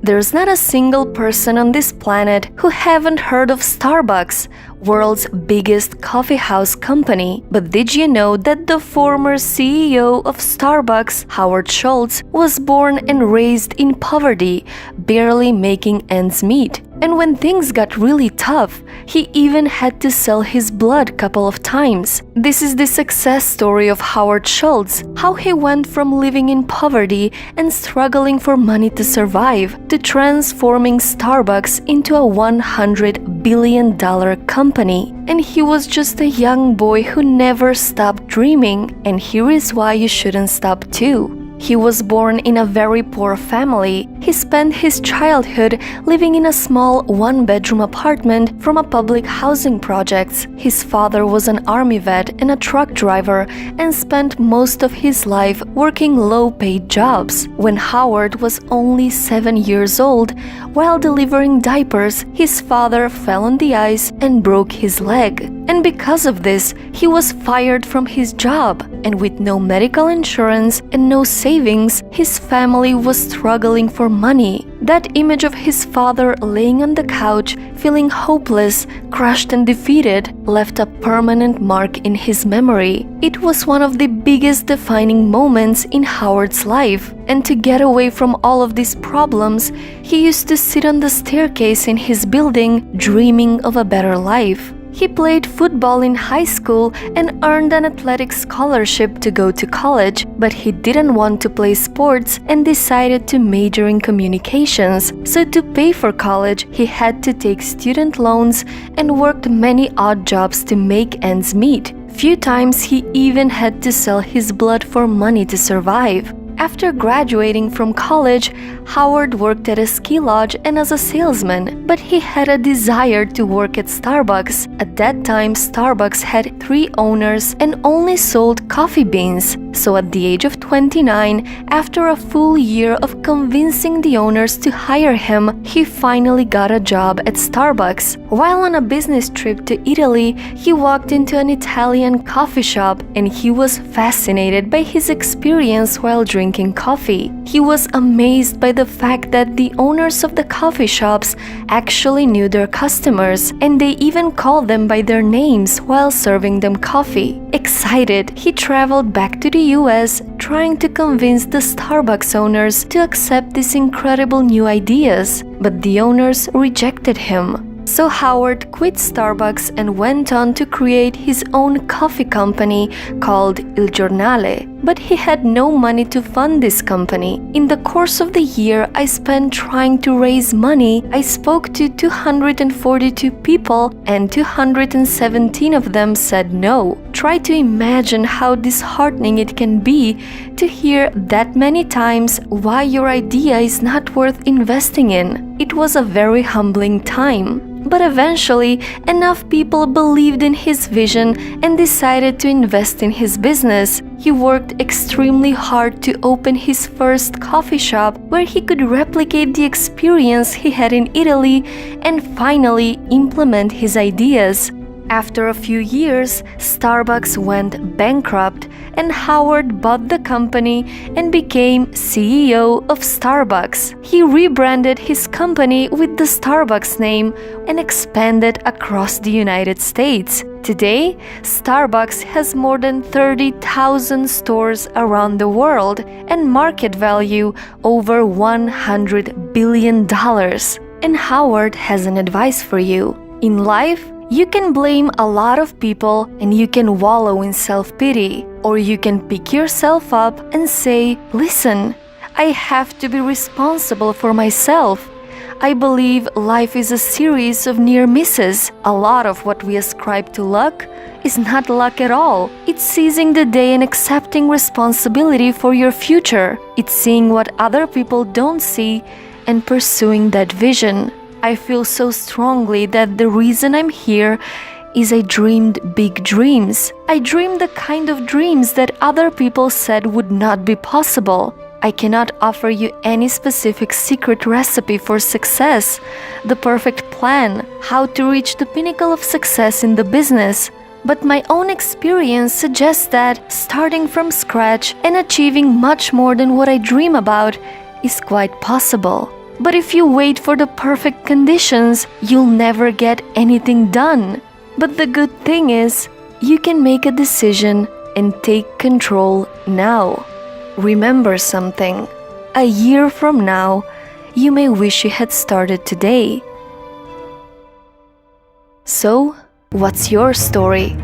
There's not a single person on this planet who haven't heard of Starbucks, world's biggest coffee house company. But did you know that the former CEO of Starbucks, Howard Schultz, was born and raised in poverty, barely making ends meet? And when things got really tough, he even had to sell his blood a couple of times. This is the success story of Howard Schultz, how he went from living in poverty and struggling for money to survive to transforming Starbucks into a $100 billion company. And he was just a young boy who never stopped dreaming, and here is why you shouldn't stop too. He was born in a very poor family. He spent his childhood living in a small one-bedroom apartment from a public housing project. His father was an army vet and a truck driver and spent most of his life working low-paid jobs. When Howard was only 7 years old, while delivering diapers, his father fell on the ice and broke his leg. And because of this, he was fired from his job. And with no medical insurance and no savings, his family was struggling for money. That image of his father laying on the couch, feeling hopeless, crushed and defeated, left a permanent mark in his memory. It was one of the biggest defining moments in Howard's life. And to get away from all of these problems, he used to sit on the staircase in his building, dreaming of a better life. He played football in high school and earned an athletic scholarship to go to college, but he didn't want to play sports and decided to major in communications. So to pay for college, he had to take student loans and worked many odd jobs to make ends meet. Few times he even had to sell his blood for money to survive. After graduating from college, Howard worked at a ski lodge and as a salesman, but he had a desire to work at Starbucks. At that time, Starbucks had 3 owners and only sold coffee beans. So at the age of 29, after a full year of convincing the owners to hire him, he finally got a job at Starbucks. While on a business trip to Italy, he walked into an Italian coffee shop and he was fascinated by his experience while drinking coffee. He was amazed by the fact that the owners of the coffee shops actually knew their customers and they even called them by their names while serving them coffee. Excited, he traveled back to the US trying to convince the Starbucks owners to accept these incredible new ideas, but the owners rejected him. So Howard quit Starbucks and went on to create his own coffee company called Il Giornale. But he had no money to fund this company. In the course of the year I spent trying to raise money, I spoke to 242 people and 217 of them said no. Try to imagine how disheartening it can be to hear that many times why your idea is not worth investing in. It was a very humbling time. But eventually, enough people believed in his vision and decided to invest in his business. He worked extremely hard to open his first coffee shop where he could replicate the experience he had in Italy and finally implement his ideas. After a few years, Starbucks went bankrupt and Howard bought the company and became CEO of Starbucks. He rebranded his company with the Starbucks name and expanded across the United States. Today, Starbucks has more than 30,000 stores around the world and market value over $100 billion. And Howard has an advice for you. In life, you can blame a lot of people and you can wallow in self-pity, or you can pick yourself up and say, listen, I have to be responsible for myself. I believe life is a series of near misses. A lot of what we ascribe to luck is not luck at all. It's seizing the day and accepting responsibility for your future. It's seeing what other people don't see and pursuing that vision. I feel so strongly that the reason I'm here is I dreamed big dreams. I dreamed the kind of dreams that other people said would not be possible. I cannot offer you any specific secret recipe for success, the perfect plan, how to reach the pinnacle of success in the business. But my own experience suggests that starting from scratch and achieving much more than what I dream about is quite possible. But if you wait for the perfect conditions, you'll never get anything done. But the good thing is, you can make a decision and take control now. Remember something. A year from now, you may wish you had started today. So, what's your story?